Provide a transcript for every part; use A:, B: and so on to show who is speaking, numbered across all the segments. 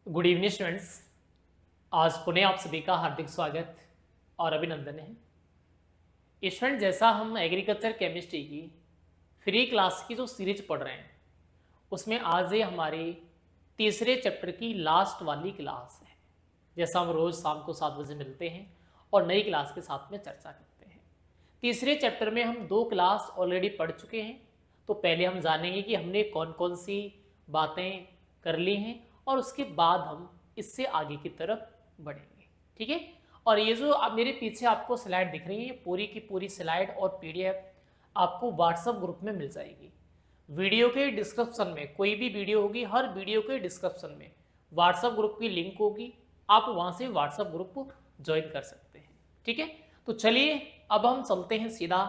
A: Good evening students. आज पुनः आप सभी का हार्दिक स्वागत और अभिनंदन है। स्टूडेंट, जैसा हम एग्रीकल्चर केमिस्ट्री की फ्री क्लास की जो सीरीज पढ़ रहे हैं उसमें आज ये हमारी तीसरे चैप्टर की लास्ट वाली क्लास है। जैसा हम रोज़ शाम को 7 बजे मिलते हैं और नई क्लास के साथ में चर्चा करते हैं। तीसरे चैप्टर में हम 2 क्लास ऑलरेडी पढ़ चुके हैं। तो पहले हम जानेंगे कि हमने कौन कौन सी बातें कर ली हैं और उसके बाद हम इससे आगे की तरफ बढ़ेंगे। ठीक है। और ये जो अब मेरे पीछे आपको स्लाइड दिख रही है, पूरी की पूरी स्लाइड और पीडीएफ आपको व्हाट्सएप ग्रुप में मिल जाएगी। वीडियो के डिस्क्रिप्शन में कोई भी वीडियो होगी, हर वीडियो के डिस्क्रिप्शन में व्हाट्सएप ग्रुप की लिंक होगी, आप वहाँ से व्हाट्सएप ग्रुप ज्वाइन कर सकते हैं। ठीक है। तो चलिए अब हम चलते हैं सीधा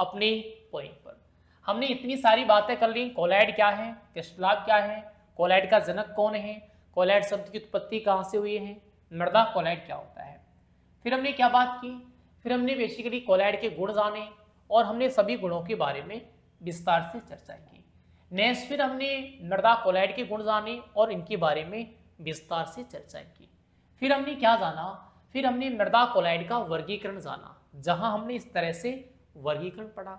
A: अपने पॉइंट पर। हमने इतनी सारी बातें कर ली। कोलैड क्या है, क्रिस्टलाब क्या है, कोलैड का जनक कौन है, कोलैड शब्द की उत्पत्ति कहाँ से हुई है, मृदा कोलैड क्या होता है। फिर हमने क्या बात की, फिर हमने बेसिकली कोलैड के गुण जाने और हमने सभी गुणों के बारे में विस्तार से चर्चा की। नेक्स्ट फिर हमने मृदा कोलैड के गुण जाने और इनके बारे में विस्तार से चर्चा की। फिर हमने क्या जाना, फिर हमने मृदा कोलैड का वर्गीकरण जाना, जहां हमने इस तरह से वर्गीकरण पढ़ा।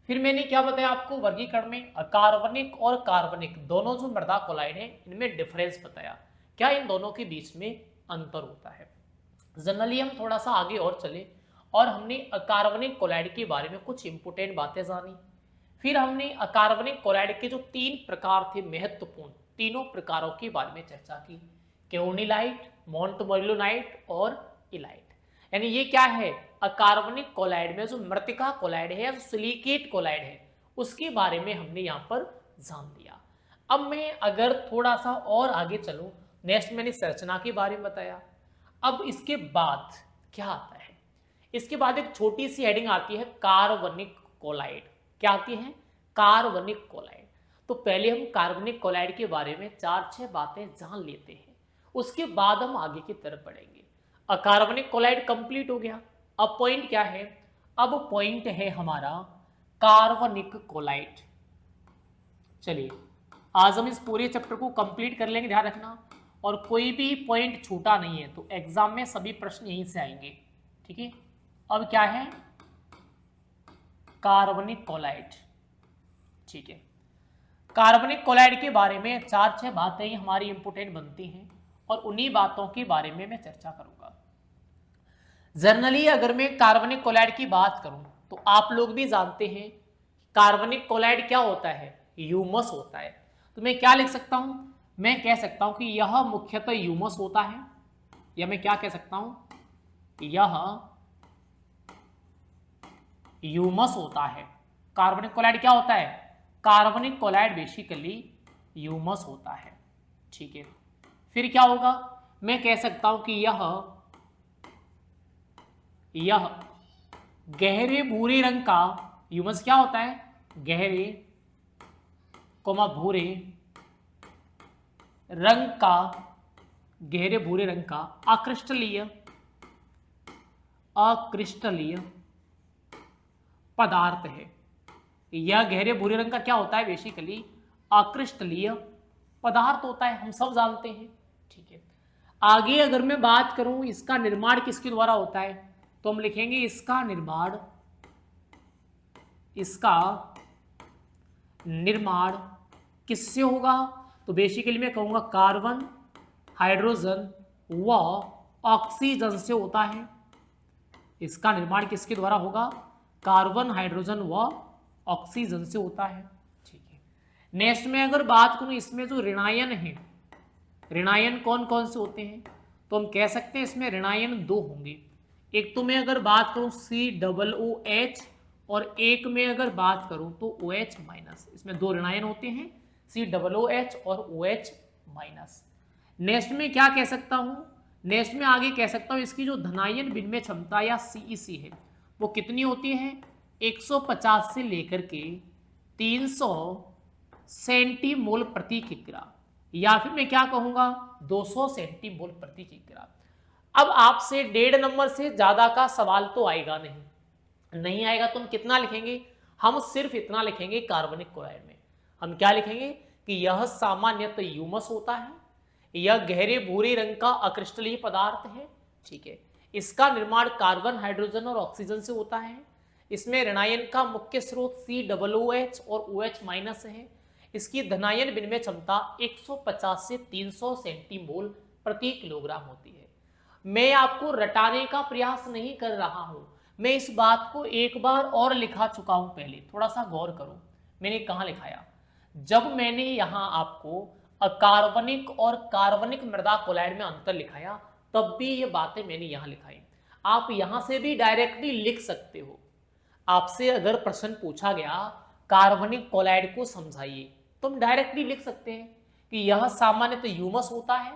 A: फिर मैंने क्या बताया आपको, वर्गीकरण में अकार्बनिक और कार्बनिक दोनों जो मृदा कोलाइड है इनमें डिफरेंस बताया, क्या इन दोनों के बीच में अंतर होता है। जनरली हम थोड़ा सा आगे और चले और हमने अकार्बनिक कोलाइड के बारे में कुछ इंपोर्टेंट बातें जानी। फिर हमने अकार्बनिक कोलाइड के जो 3 प्रकार थे महत्वपूर्ण, तीनों प्रकारों के बारे में चर्चा की, केओनिलाइट, मोंटमोरिलोनाइट और इलाइट। यानी ये क्या है, अकार्बनिक कोलाइड में जो मृतिका कोलाइड है या जो सिलिकेट कोलाइड है उसके बारे में हमने यहाँ पर जान लिया। अब मैं अगर थोड़ा सा और आगे चलूं, नेक्स्ट मैंने संरचना के बारे में बताया। अब इसके बाद क्या आता है, इसके बाद एक छोटी सी हेडिंग आती है कार्बनिक कोलाइड। क्या आती है, कार्बनिक कोलाइड। तो पहले हम कार्बनिक कोलाइड के बारे में 4-6 बातें जान लेते हैं, उसके बाद हम आगे की तरफ बढ़ेंगे। अकार्बनिक कोलाइड कंप्लीट हो गया। अब पॉइंट क्या है, अब पॉइंट है हमारा कार्बनिक कोलाइड। चलिए आज हम इस पूरे चैप्टर को कंप्लीट कर लेंगे, ध्यान रखना, और कोई भी पॉइंट छूटा नहीं है। तो एग्जाम में सभी प्रश्न यहीं से आएंगे। ठीक है। अब क्या है, कार्बनिक कोलाइड। ठीक है। कार्बनिक कोलाइड के बारे में 4-6 बातें हमारी इंपोर्टेंट बनती हैं और उन्हीं बातों के बारे में मैं चर्चा करूंगा। जनरली अगर मैं कार्बनिक कोलाइड की बात करूं तो आप लोग भी जानते हैं कार्बनिक कोलाइड क्या होता है, ह्यूमस होता है। तो मैं क्या लिख सकता हूं, मैं कह सकता हूं कि यह मुख्यतः ह्यूमस होता है, या मैं क्या कह सकता हूं, यह ह्यूमस होता है। कार्बनिक कोलाइड क्या होता है, कार्बनिक कोलाइड बेसिकली ह्यूमस होता है। ठीक है। फिर क्या होगा, मैं कह सकता हूं कि यह गहरे भूरे रंग का, ह्यूमस क्या होता है, गहरे भूरे रंग का, गहरे भूरे रंग का अक्रिस्टलीय पदार्थ है। यह गहरे भूरे रंग का क्या होता है, बेसिकली अक्रिस्टलीय पदार्थ होता है, हम सब जानते हैं। ठीक है। आगे अगर मैं बात करूं इसका निर्माण किसके द्वारा होता है, तो हम लिखेंगे इसका निर्माण किससे होगा, तो बेसिकली मैं कहूंगा कार्बन, हाइड्रोजन व ऑक्सीजन से होता है। इसका निर्माण किसके द्वारा होगा, कार्बन, हाइड्रोजन व ऑक्सीजन से होता है। ठीक है। नेक्स्ट में अगर बात करूं इसमें जो ऋणायन है, ऋणायन कौन कौन से होते हैं, तो हम कह सकते हैं इसमें ऋणायन 2 होंगे। एक तो मैं अगर बात करूं COOH और एक में अगर बात करूं तो OH-। इसमें 2 ऋणायन होते हैं, COOH और OH-। नेक्स्ट में क्या कह सकता हूं, नेक्स्ट में आगे कह सकता हूं इसकी जो धनायन विनिमय क्षमता या CEC है वो कितनी होती है, 150 से लेकर के 300 सेंटीमोल प्रति किग्रा, या फिर मैं क्या कहूंगा 200 सेंटीमोल प्रति किग्रा। अब आपसे 1.5 नंबर से ज्यादा का सवाल तो आएगा नहीं आएगा तो हम कितना लिखेंगे, हम सिर्फ इतना लिखेंगे कार्बनिक क्लोराइड में। हम क्या लिखेंगे कि यह सामान्यतः ह्यूमस होता है, यह गहरे भूरे रंग का अक्रिस्टलीय पदार्थ है। ठीक है, इसका निर्माण कार्बन, हाइड्रोजन और ऑक्सीजन से होता है। इसमें ऋणायन का मुख्य स्रोत COOH और OH- है। इसकी धनायन विनिमय क्षमता 150 से 300 सेंटीमोल प्रति किलोग्राम होती है। मैं आपको रटाने का प्रयास नहीं कर रहा हूं, मैं इस बात को एक बार और लिखा चुका हूं पहले, थोड़ा सा गौर करो। मैंने कहां लिखाया, जब मैंने यहां आपको अकार्बनिक और कार्बनिक मृदा कोलाइड में अंतर लिखाया, तब भी ये बातें मैंने यहां लिखाई। आप यहां से भी डायरेक्टली लिख सकते हो। आपसे अगर प्रश्न पूछा गया कार्बनिक कोलाइड को समझाइए, तो हम डायरेक्टली लिख सकते हैं कि यह सामान्यतः ह्यूमस होता है।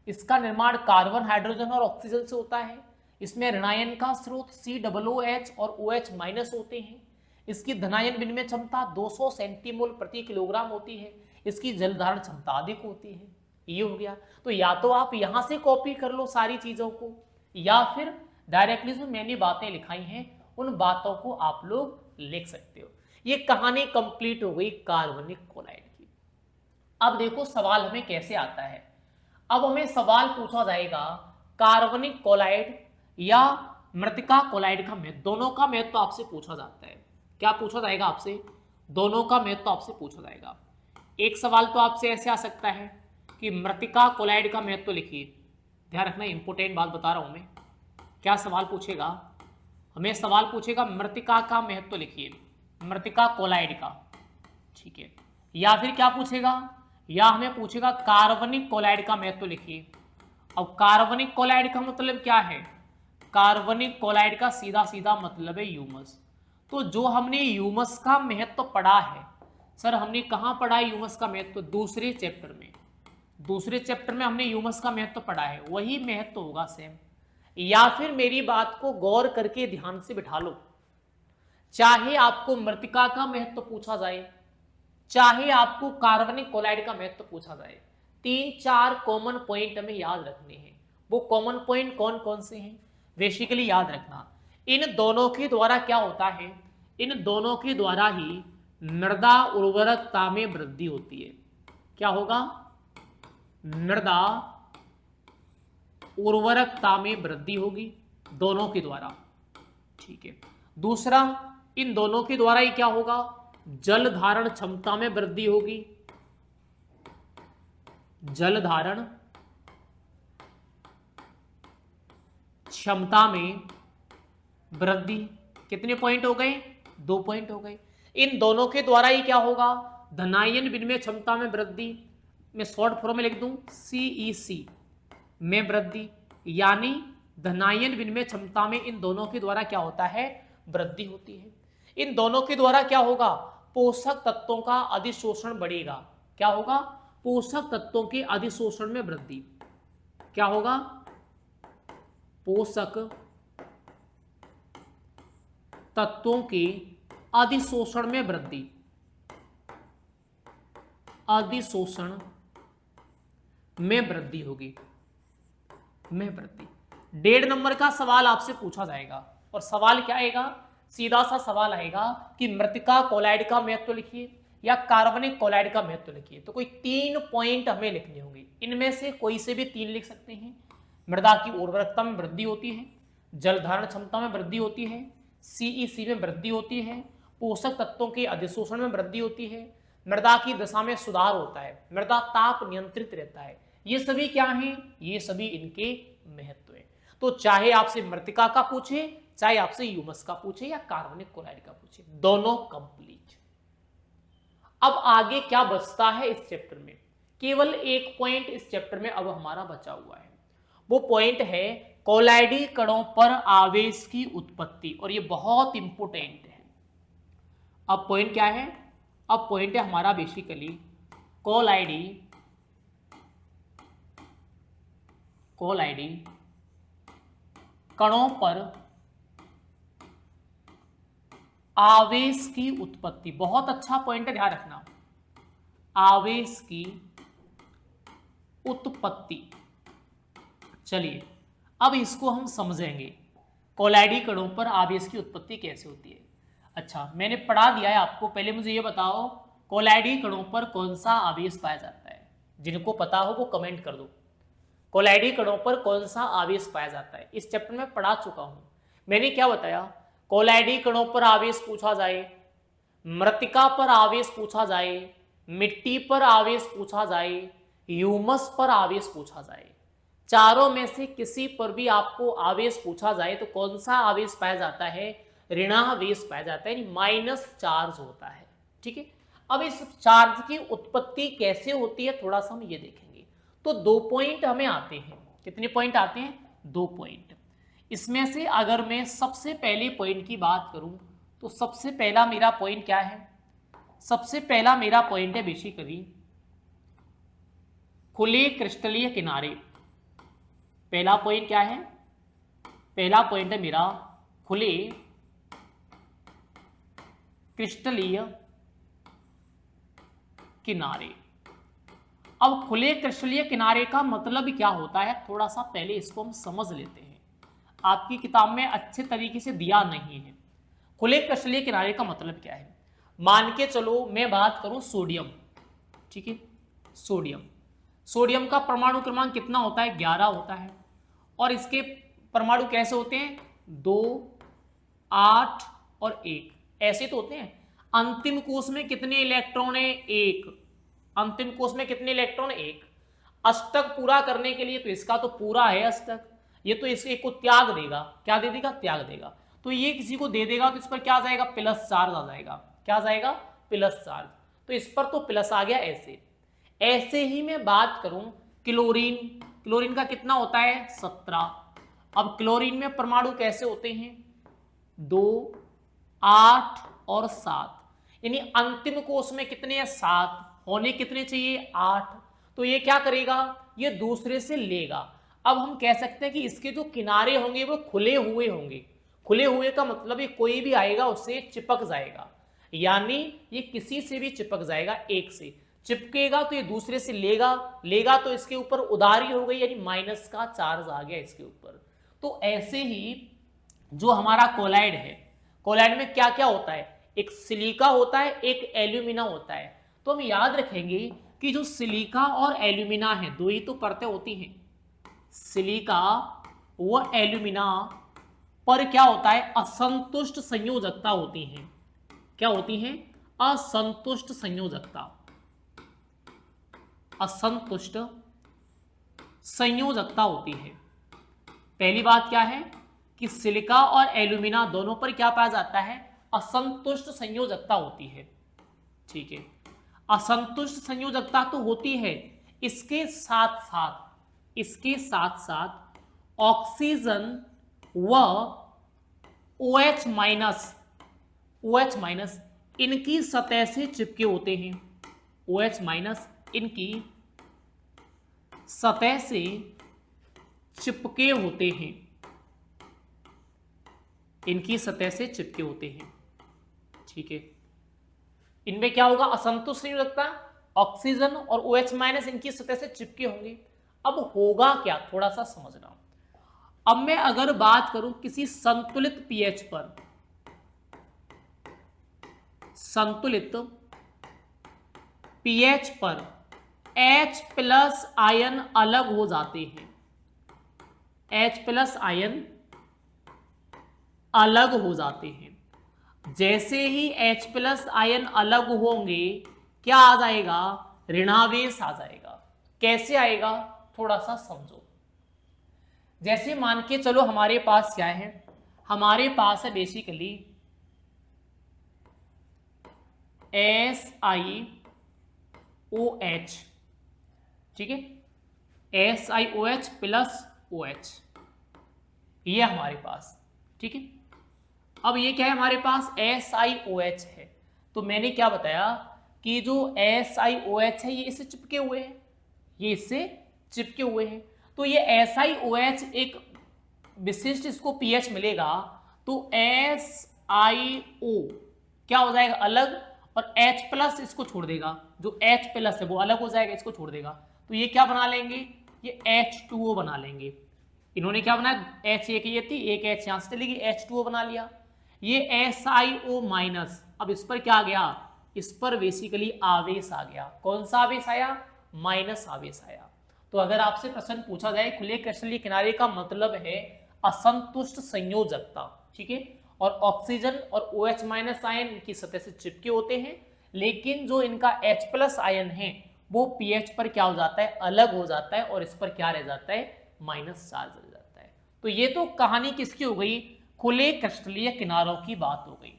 A: इसका निर्माण कार्बन, हाइड्रोजन और ऑक्सीजन से होता है। इसमें ऋणायन का स्रोत COOH और OH- होते हैं। इसकी धनायन विनिमय क्षमता 200 सेंटीमोल प्रति किलोग्राम होती है। इसकी जल धारण क्षमता अधिक होती है। ये हो गया। तो या तो आप यहां से कॉपी कर लो सारी चीजों को, या फिर डायरेक्टली जो मैंने बातें लिखाई हैं उन बातों को आप लोग लिख सकते हो। ये कहानी कंप्लीट हो गई कार्बनिक कोलाइड की। अब देखो सवाल हमें कैसे आता है। अब हमें सवाल पूछा जाएगा कार्बनिक कोलाइड या मृतिका कोलाइड का महत्व, दोनों का महत्व तो आपसे पूछा जाता है। क्या पूछा जाएगा आपसे? दोनों का महत्व तो आपसे पूछा जाएगा। एक सवाल तो आपसे ऐसे आ सकता है कि मृतिका कोलाइड का महत्व लिखिए। ध्यान रखना, इंपोर्टेंट बात बता रहा हूं मैं। क्या सवाल पूछेगा? हमें सवाल पूछेगा मृतिका का महत्व लिखिए, मृतिका कोलाइड का। ठीक है, या फिर क्या पूछेगा, या हमें पूछेगा कार्बनिक कोलाइड का महत्व लिखिए। अब कार्बनिक कोलाइड का मतलब क्या है? कार्बनिक कोलाइड का सीधा सीधा मतलब है ह्यूमस। तो जो हमने ह्यूमस का महत्व पढ़ा है, सर हमने कहां पढ़ा है ह्यूमस का महत्व? दूसरे चैप्टर में। दूसरे चैप्टर में हमने ह्यूमस का महत्व पढ़ा है, वही महत्व होगा सेम। या फिर मेरी बात को गौर करके ध्यान से बिठा लो, चाहे आपको मृतिका का महत्व पूछा जाए, चाहे आपको कार्बनिक कोलाइड का महत्व पूछा जाए, 3-4 कॉमन पॉइंट हमें याद रखने हैं। वो कॉमन पॉइंट कौन कौन से हैं? बेसिकली याद रखना, इन दोनों के द्वारा क्या होता है, इन दोनों के द्वारा ही मृदा उर्वरकता में वृद्धि होती है। क्या होगा? मृदा उर्वरकता में वृद्धि होगी दोनों के द्वारा। ठीक है, दूसरा, इन दोनों के द्वारा ही क्या होगा? जल धारण क्षमता में वृद्धि होगी। जल धारण क्षमता में वृद्धि। कितने पॉइंट हो गए? 2 पॉइंट हो गए। इन दोनों के द्वारा ही क्या होगा? धनायन विनिमय क्षमता में वृद्धि। मैं शॉर्ट फॉर्म में लिख दूं CEC में वृद्धि, यानी धनायन विनिमय क्षमता में इन दोनों के द्वारा क्या होता है? वृद्धि होती है। इन दोनों के द्वारा क्या होगा? पोषक तत्वों का अधिशोषण बढ़ेगा। क्या होगा? पोषक तत्वों के अधिशोषण में वृद्धि। क्या होगा? पोषक तत्वों के अधिशोषण में वृद्धि। अधिशोषण में वृद्धि होगी, में वृद्धि। 1.5 नंबर का सवाल आपसे पूछा जाएगा, और सवाल क्या आएगा? सीधा सा सवाल आएगा कि मृतिका कोलाइड का महत्व लिखिए या कार्बनिक कोलाइड का महत्व लिखिए। तो कोई 3 पॉइंट हमें लिखने होंगे, इनमें से कोई से भी 3 लिख सकते हैं। मृदा की उर्वरकता में वृद्धि होती है, जल धारण क्षमता में वृद्धि होती है, CEC में वृद्धि होती है, पोषक तत्वों के अधिशोषण में वृद्धि होती है, मृदा की दशा में सुधार होता है, मृदा ताप नियंत्रित रहता है। ये सभी क्या हैं? ये सभी इनके महत्व हैं। तो चाहे आपसे मृतिका का पूछे, चाहे आपसे ह्यूमस का पूछे या कार्बनिक क्लोराइड का पूछे, दोनों कंप्लीट। अब आगे क्या बचता है इस चैप्टर में? केवल एक पॉइंट इस चैप्टर में अब हमारा बचा हुआ है। वो पॉइंट है कोलाइडी कणों पर आवेश की उत्पत्ति, और ये बहुत इंपोर्टेंट है। अब पॉइंट क्या है? अब पॉइंट है हमारा बेसिकली कोलाइडी कणों पर आवेश की उत्पत्ति। बहुत अच्छा पॉइंट है, ध्यान रखना, आवेश की उत्पत्ति। चलिए अब इसको हम समझेंगे, कोलाइडी कणों पर आवेश की उत्पत्ति कैसे होती है। अच्छा, मैंने पढ़ा दिया है आपको, पहले मुझे ये बताओ कोलाइडी कणों पर कौन सा आवेश पाया जाता है? जिनको पता हो वो कमेंट कर दो। कोलाइडी कणों पर कौन सा आवेश पाया जाता है? इस चैप्टर में पढ़ा चुका हूं। मैंने क्या बताया? कोलाइडी कणों पर आवेश पूछा जाए, मृतिका पर आवेश पूछा जाए, मिट्टी पर आवेश पूछा जाए, ह्यूमस पर आवेश पूछा जाए, चारों में से किसी पर भी आपको आवेश पूछा जाए तो कौन सा आवेश पाया जाता है? ऋणावेश पाया जाता है, यानी माइनस चार्ज होता है। ठीक है, अब इस चार्ज की उत्पत्ति कैसे होती है थोड़ा सा हम ये देखेंगे। तो 2 पॉइंट हमें आते हैं। कितने पॉइंट आते हैं? 2 पॉइंट। इसमें से अगर मैं सबसे पहले पॉइंट की बात करूं तो सबसे पहला मेरा पॉइंट क्या है? सबसे पहला मेरा पॉइंट है बेसिकली खुले क्रिस्टलीय किनारे। पहला पॉइंट क्या है? पहला पॉइंट है मेरा खुले क्रिस्टलीय किनारे। अब खुले क्रिस्टलीय किनारे का मतलब क्या होता है, थोड़ा सा पहले इसको हम समझ लेते हैं। आपकी किताब में अच्छे तरीके से दिया नहीं है। खुले क्रिस्टलीय किनारे का मतलब क्या है? मान के चलो मैं बात करूं सोडियम। ठीक है, सोडियम का परमाणु क्रमांक कितना होता है? 11 होता है। और इसके परमाणु कैसे होते हैं? 2, 8 और 1 ऐसे तो होते हैं। अंतिम कोश में कितने इलेक्ट्रॉन है? 1। अंतिम कोश में कितने इलेक्ट्रॉन? 1। अष्टक पूरा करने के लिए तो इसका तो पूरा है अष्टक, ये तो इस एक को त्याग देगा। क्या दे देगा? त्याग देगा। तो ये किसी को दे देगा तो इस पर क्या आ जाएगा? प्लस चार्ज आ जाएगा। क्या आ जाएगा? Plus charge. तो इस पर तो प्लस आ गया। ऐसे ही मैं बात करूं क्लोरीन का कितना होता है? 17। अब क्लोरीन में परमाणु कैसे होते हैं? 2, 8 और 7। यानी अंतिम कोश में कितने हैं? 7। होने कितने चाहिए? 8। तो ये क्या करेगा? ये दूसरे से लेगा। अब हम कह सकते हैं कि इसके जो किनारे होंगे वो खुले हुए होंगे। खुले हुए का मतलब ये कोई भी आएगा उससे चिपक जाएगा, यानी ये किसी से भी चिपक जाएगा। एक से चिपकेगा तो ये दूसरे से लेगा तो इसके ऊपर उधारी हो गई, यानी माइनस का चार्ज आ गया इसके ऊपर। तो ऐसे ही जो हमारा कोलाइड है, कोलाइड में क्या क्या होता है? एक सिलिका होता है, एक एल्यूमिना होता है। तो हम याद रखेंगे कि जो सिलिका और एल्यूमिना है, दो ही तो परतें होती हैं। सिलिका व एल्यूमिना पर क्या होता है? असंतुष्ट संयोजकता होती है। क्या होती है? असंतुष्ट संयोजकता। असंतुष्ट संयोजकता होती है। पहली बात क्या है कि सिलिका और एल्यूमिना दोनों पर क्या पाया जाता है? असंतुष्ट संयोजकता होती है। ठीक है, असंतुष्ट संयोजकता तो होती है। इसके साथ साथ ऑक्सीजन व OH माइनस इनकी सतह से चिपके होते हैं। OH माइनस इनकी सतह से चिपके होते हैं। इनकी सतह से चिपके होते हैं। ठीक है, इनमें क्या होगा? असंतुष्ट संयोजकता, ऑक्सीजन और OH माइनस इनकी सतह से चिपके होंगे। अब होगा क्या, थोड़ा सा समझना। अब मैं अगर बात करूं किसी संतुलित पीएच पर, संतुलित पीएच पर H प्लस आयन अलग हो जाते हैं। H प्लस आयन अलग हो जाते हैं। जैसे ही H प्लस आयन अलग होंगे क्या आ जाएगा? ऋणावेश आ जाएगा। कैसे आएगा थोड़ा सा समझो। जैसे मान के चलो हमारे पास क्या है? हमारे पास है बेसिकली SiOH। ठीक है, SiOH प्लस OH ये हमारे पास। ठीक है, अब ये क्या है? हमारे पास SiOH है। तो मैंने क्या बताया कि जो SiOH है ये इससे चिपके हुए हैं, ये इससे चिपके हुए हैं। तो ये SiOH एक विशिष्ट इसको pH मिलेगा तो SiO क्या हो जाएगा? अलग, और H प्लस इसको छोड़ देगा। जो H प्लस है वो अलग हो जाएगा, इसको छोड़ देगा। तो ये क्या बना लेंगे? ये H2O बना लेंगे। इन्होंने क्या बनाया? H एक ये थी, एक H यहां से चलेगी, H2O बना लिया। ये SiO माइनस, अब इस पर क्या आ गया? इस पर बेसिकली आवेश आ गया। कौन सा आवेश आया? माइनस आवेश आया। तो अगर आपसे प्रश्न पूछा जाए खुले क्रिस्टलीय किनारे का मतलब है असंतुष्ट संयोजकता, ठीक है, और ऑक्सीजन और OH माइनस आयन इनकी सतह से चिपके होते हैं, लेकिन जो इनका H प्लस आयन है वो pH पर क्या हो जाता है, अलग हो जाता है, और इस पर क्या रह जाता है, माइनस चार्ज रह जाता है। तो ये तो कहानी किसकी हो गई, खुले क्रिस्टलीय किनारों की बात हो गई।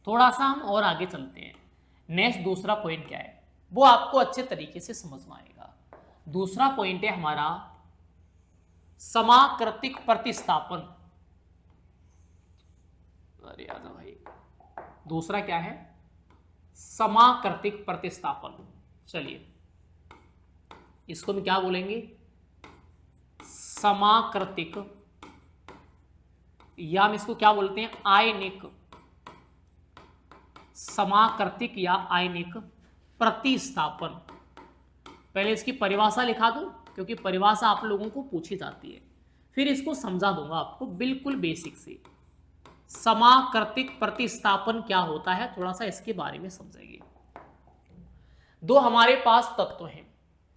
A: थोड़ा सा हम और आगे चलते हैं। नेक्स्ट दूसरा पॉइंट क्या है वो आपको अच्छे तरीके से समझ में आएगा। दूसरा पॉइंट है हमारा समाकृतिक प्रतिस्थापन। अरे आजा भाई, दूसरा क्या है, समाकृतिक प्रतिस्थापन। चलिए इसको हम क्या बोलेंगे, समाकृतिक, या हम इसको क्या बोलते हैं, आयनिक, समाकृतिक या आयनिक प्रतिस्थापन। पहले इसकी परिभाषा लिखा दूं क्योंकि परिभाषा आप लोगों को पूछी जाती है, फिर इसको समझा दूंगा आपको बिल्कुल बेसिक से। समाकृतिक प्रतिस्थापन क्या होता है थोड़ा सा इसके बारे में समझेंगे। दो हमारे पास तत्व हैं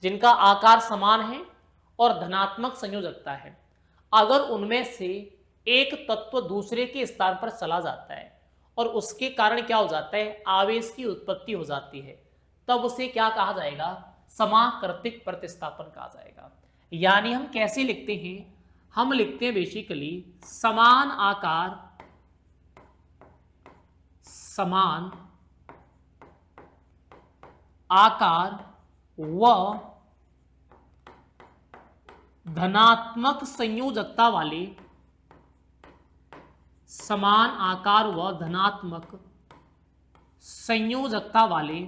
A: जिनका आकार समान है और धनात्मक संयोजकता है। अगर उनमें से एक तत्व दूसरे के स्थान पर चला जाता है और उसके कारण क्या हो जाता है, आवेश की उत्पत्ति हो जाती है, तब उसे क्या कहा जाएगा, समाकृतिक प्रतिस्थापन कहा जाएगा। यानी हम कैसे लिखते हैं, हम लिखते हैं बेसिकली समान आकार, समान आकार व धनात्मक संयोजकता वाले, समान आकार व धनात्मक संयोजकता वाले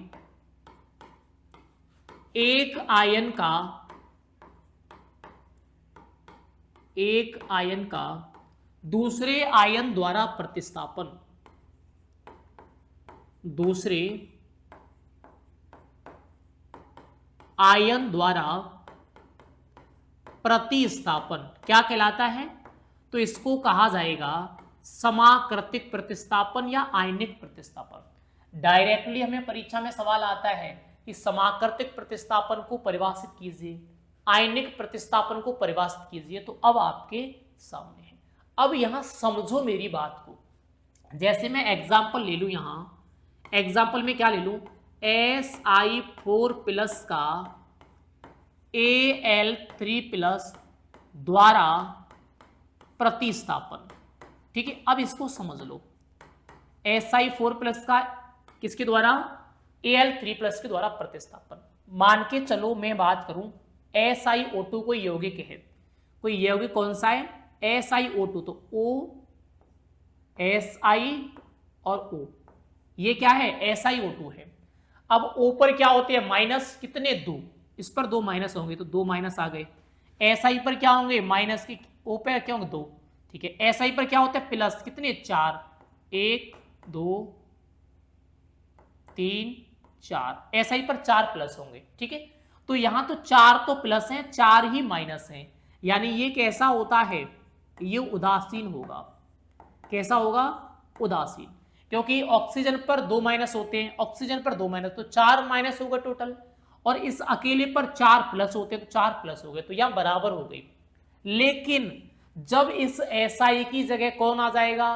A: एक आयन का दूसरे आयन द्वारा प्रतिस्थापन, दूसरे आयन द्वारा प्रतिस्थापन क्या कहलाता है, तो इसको कहा जाएगा समाकृतिक प्रतिस्थापन या आयनिक प्रतिस्थापन। डायरेक्टली हमें परीक्षा में सवाल आता है कि समाकृतिक प्रतिस्थापन को परिभाषित कीजिए, आयनिक प्रतिस्थापन को परिभाषित कीजिए, तो अब आपके सामने है। अब यहां समझो मेरी बात को, जैसे मैं एग्जाम्पल ले लूं, यहां एग्जाम्पल में क्या ले लूं, Si4 प्लस का Al3 द्वारा प्रतिस्थापन, ठीक है। अब इसको समझ लो, Si4 का किसके द्वारा, Al3 के द्वारा प्रतिस्थापन। मान के चलो मैं बात करूं SiO2 कोई यौगिक है, कोई यौगिक कौन सा है, SiO2, तो O Si और O, ये क्या है, SiO2 है। अब O पर क्या होते हैं माइनस, कितने, 2, इस पर 2 माइनस होंगे तो 2 माइनस आ गए। Si पर क्या होंगे माइनस के, O पर क्या होंगे 2, ठीक है। Si पर क्या होता है प्लस, कितने, 4, 1 2 3 4, Si पर 4 प्लस होंगे, ठीक है। तो यहां तो 4 तो प्लस हैं, 4 ही माइनस हैं, यानी ये कैसा होता है, ये उदासीन होगा। कैसा होगा, उदासीन, क्योंकि ऑक्सीजन पर 2 माइनस होते हैं, ऑक्सीजन पर 2 माइनस, तो 4 माइनस होगा टोटल, और इस अकेले पर 4 प्लस होते हैं तो 4 प्लस हो गए, तो यह बराबर हो गई। लेकिन जब इस Si की जगह कौन आ जाएगा,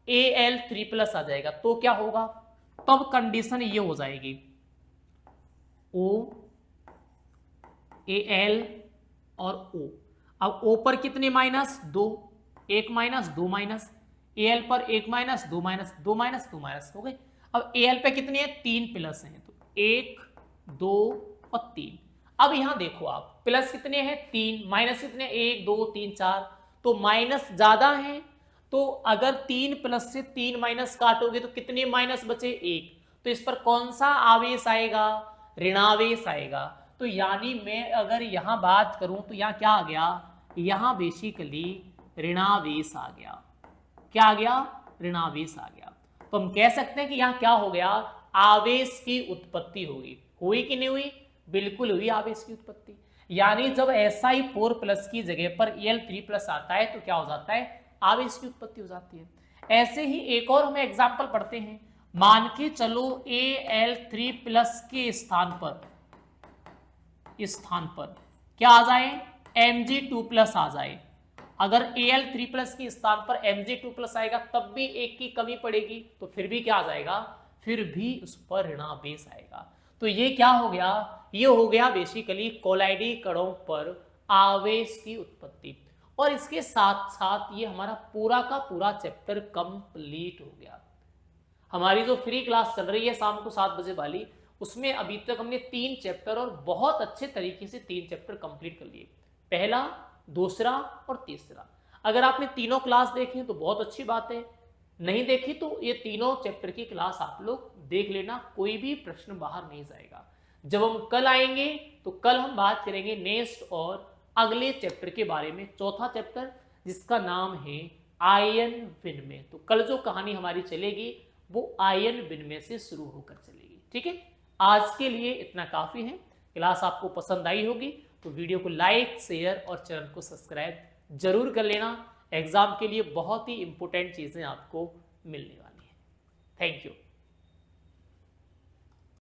A: Al3 आ जाएगा, तो क्या होगा, तब कंडीशन ये हो जाएगी, O Al और O। अब O पर कितने माइनस, 2, 1 माइनस 2 माइनस, Al पर 1 माइनस 2 माइनस 2 माइनस 2 माइनस हो गए। अब Al पे कितने हैं, 3 प्लस हैं, तो 1 2 और 3। अब यहां देखो आप, प्लस कितने हैं 3, माइनस कितने 1 2 3 4, तो माइनस ज्यादा है, तो अगर 3 प्लस से 3 माइनस काटोगे तो कितने माइनस बचे, 1, तो इस पर कौन सा आवेश आएगा, ऋणावेश आएगा। तो यानी मैं अगर यहां बात करूं तो यहां क्या आ गया, यहां बेसिकली ऋणावेश आ गया। क्या आ गया, ऋणावेश आ गया। तो हम कह सकते हैं कि यहां क्या हो गया, आवेश की उत्पत्ति होगी। हुई कि नहीं हुई, बिल्कुल हुई आवेश की उत्पत्ति। यानी जब Si4 की जगह पर Al3 आता है तो क्या हो जाता है, आवेश की उत्पत्ति हो जाती है। ऐसे ही एक और हमें एग्जाम्पल पढ़ते हैं, मान के चलो Al3 के स्थान पर स्थान पर क्या आ जाए, Mg2+ आ जाए। अगर Al3+ के स्थान पर Mg2+ आएगा तब भी एक की कमी पड़ेगी, तो फिर भी क्या आ जाएगा, फिर भी उस पर ऋणावेश आएगा। तो ये क्या हो गया, ये हो गया बेसिकली कोलाइडी कणों पर आवेश की उत्पत्ति। और इसके साथ साथ ये हमारा पूरा का पूरा चैप्टर कंप्लीट हो गया। हमारी जो फ्री क्लास चल रही है शाम को 7 बजे वाली, उसमें अभी तक हमने 3 चैप्टर और बहुत अच्छे तरीके से 3 चैप्टर कंप्लीट कर लिए, पहला, दूसरा और तीसरा। अगर आपने तीनों क्लास देखी तो बहुत अच्छी बात है, नहीं देखी तो ये तीनों चैप्टर की क्लास आप लोग देख लेना, कोई भी प्रश्न बाहर नहीं जाएगा। जब हम कल आएंगे तो कल हम बात करेंगे नेक्स्ट और अगले चैप्टर के बारे में, चौथा चैप्टर जिसका नाम है आयन विनिमय। तो कल जो कहानी हमारी चलेगी वो आयन विनिमय से शुरू होकर चलेगी। ठीक है, आज के लिए इतना काफी है। क्लास आपको पसंद आई होगी तो वीडियो को लाइक, शेयर और चैनल को सब्सक्राइब जरूर कर लेना। एग्जाम के लिए बहुत ही इंपॉर्टेंट चीजें आपको मिलने वाली है। Thank you.